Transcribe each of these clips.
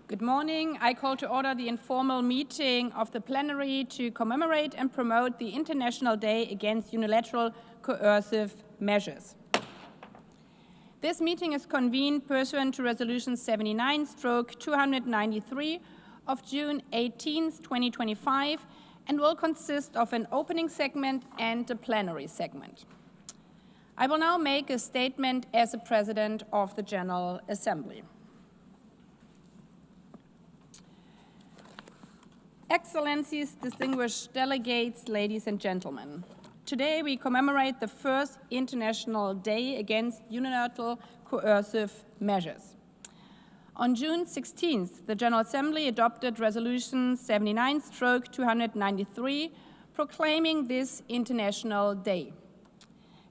Good morning. I call to order the informal meeting of the plenary to commemorate and promote the International Day Against Unilateral Coercive Measures. This meeting is convened pursuant to Resolution 79/293 of June 18, 2025, and will consist of an opening segment and a plenary segment. I will now make a statement as the President of the General Assembly. Excellencies, distinguished delegates, ladies and gentlemen. Today we commemorate the first International Day Against Unilateral Coercive Measures. On June 16th, the General Assembly adopted Resolution 79/293 proclaiming this International Day.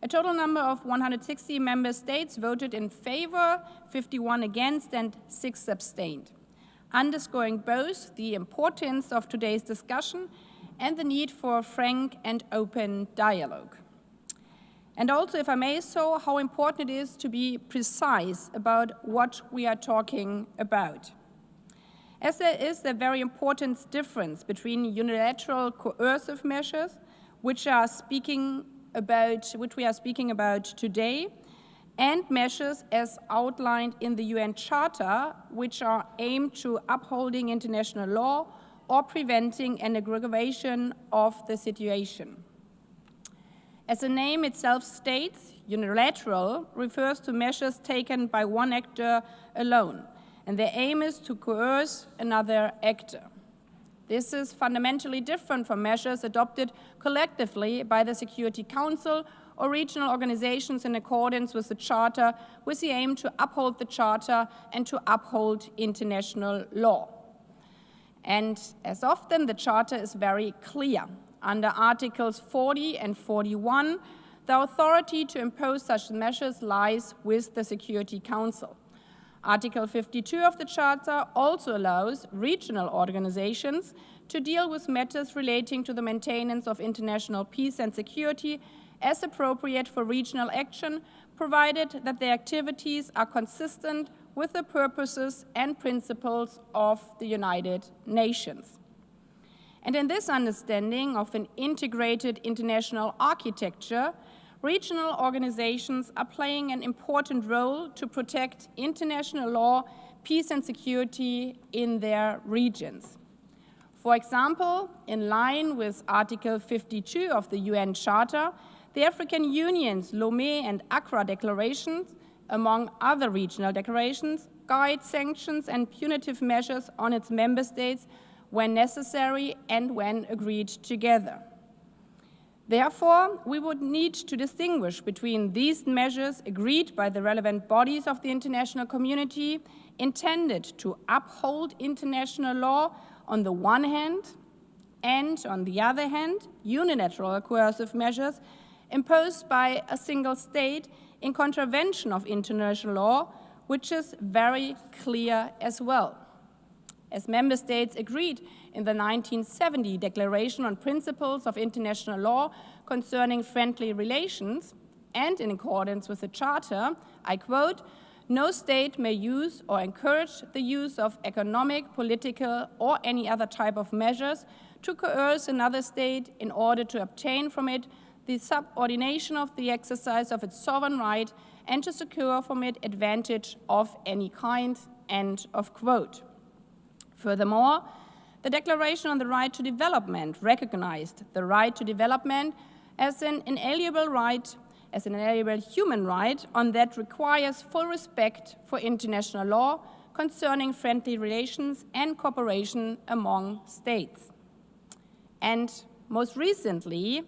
A total number of 160 member states voted in favor, 51 against, and 6 abstained, underscoring both the importance of today's discussion and the need for frank and open dialogue. And also, if I may so, how important it is to be precise about what we are talking about. As there is a very important difference between unilateral coercive measures, which we are speaking about today, and measures as outlined in the UN Charter, which are aimed to upholding international law or preventing an aggravation of the situation. As the name itself states, unilateral refers to measures taken by one actor alone, and their aim is to coerce another actor. This is fundamentally different from measures adopted collectively by the Security Council or regional organizations in accordance with the Charter, with the aim to uphold the Charter and to uphold international law. And as often, the Charter is very clear. Under Articles 40 and 41, the authority to impose such measures lies with the Security Council. Article 52 of the Charter also allows regional organizations to deal with matters relating to the maintenance of international peace and security as appropriate for regional action, provided that their activities are consistent with the purposes and principles of the United Nations. And in this understanding of an integrated international architecture, regional organizations are playing an important role to protect international law, peace and security in their regions. For example, in line with Article 52 of the UN Charter, the African Union's Lomé and Accra declarations, among other regional declarations, guide sanctions and punitive measures on its member states when necessary and when agreed together. Therefore, we would need to distinguish between these measures agreed by the relevant bodies of the international community, intended to uphold international law on the one hand, and on the other hand, unilateral coercive measures imposed by a single state in contravention of international law, which is very clear as well. As member states agreed in the 1970 Declaration on Principles of International Law concerning friendly relations, and in accordance with the Charter, I quote, "No state may use or encourage the use of economic, political, or any other type of measures to coerce another state in order to obtain from it the subordination of the exercise of its sovereign right and to secure from it advantage of any kind," end of quote. Furthermore, the Declaration on the Right to Development recognized the right to development as an inalienable right, as an inalienable human right, on that requires full respect for international law concerning friendly relations and cooperation among states. And most recently,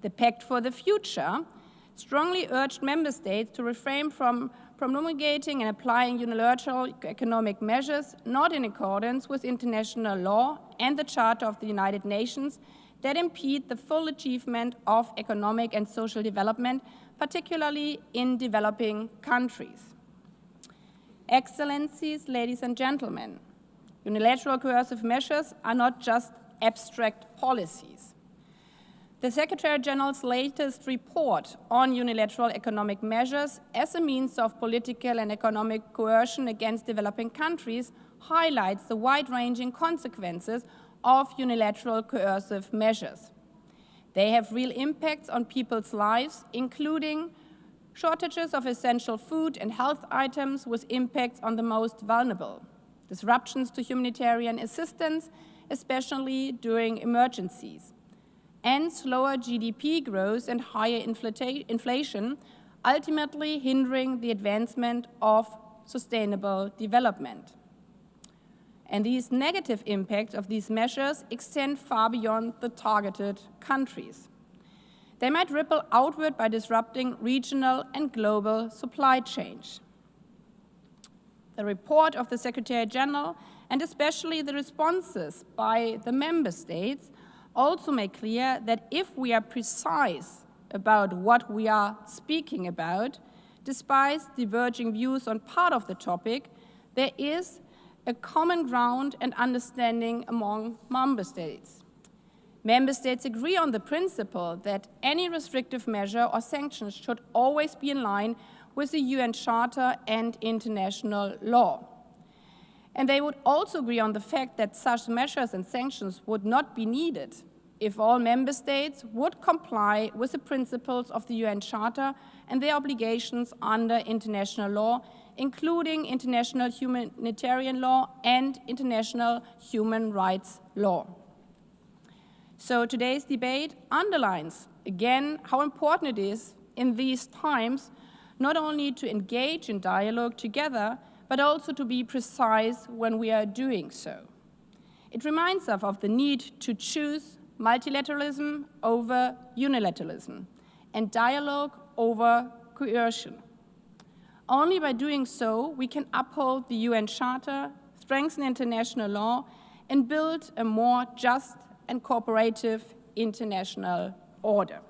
the Pact for the Future strongly urged member states to refrain from promulgating and applying unilateral economic measures not in accordance with international law and the Charter of the United Nations that impede the full achievement of economic and social development, particularly in developing countries. Excellencies, ladies and gentlemen, unilateral coercive measures are not just abstract policies. The Secretary-General's latest report on unilateral economic measures as a means of political and economic coercion against developing countries highlights the wide-ranging consequences of unilateral coercive measures. They have real impacts on people's lives, including shortages of essential food and health items with impacts on the most vulnerable, disruptions to humanitarian assistance, especially during emergencies, and slower GDP growth and higher inflation, ultimately hindering the advancement of sustainable development. And these negative impacts of these measures extend far beyond the targeted countries. They might ripple outward by disrupting regional and global supply chains. The report of the Secretary-General, and especially the responses by the member states, also make clear that if we are precise about what we are speaking about, despite diverging views on part of the topic, there is a common ground and understanding among member states. Member states agree on the principle that any restrictive measure or sanctions should always be in line with the UN Charter and international law. And they would also agree on the fact that such measures and sanctions would not be needed if all member states would comply with the principles of the UN Charter and their obligations under international law, including international humanitarian law and international human rights law. So today's debate underlines, again, how important it is in these times not only to engage in dialogue together, but also to be precise when we are doing so. It reminds us of the need to choose multilateralism over unilateralism and dialogue over coercion. Only by doing so, we can uphold the UN Charter, strengthen international law, and build a more just and cooperative international order.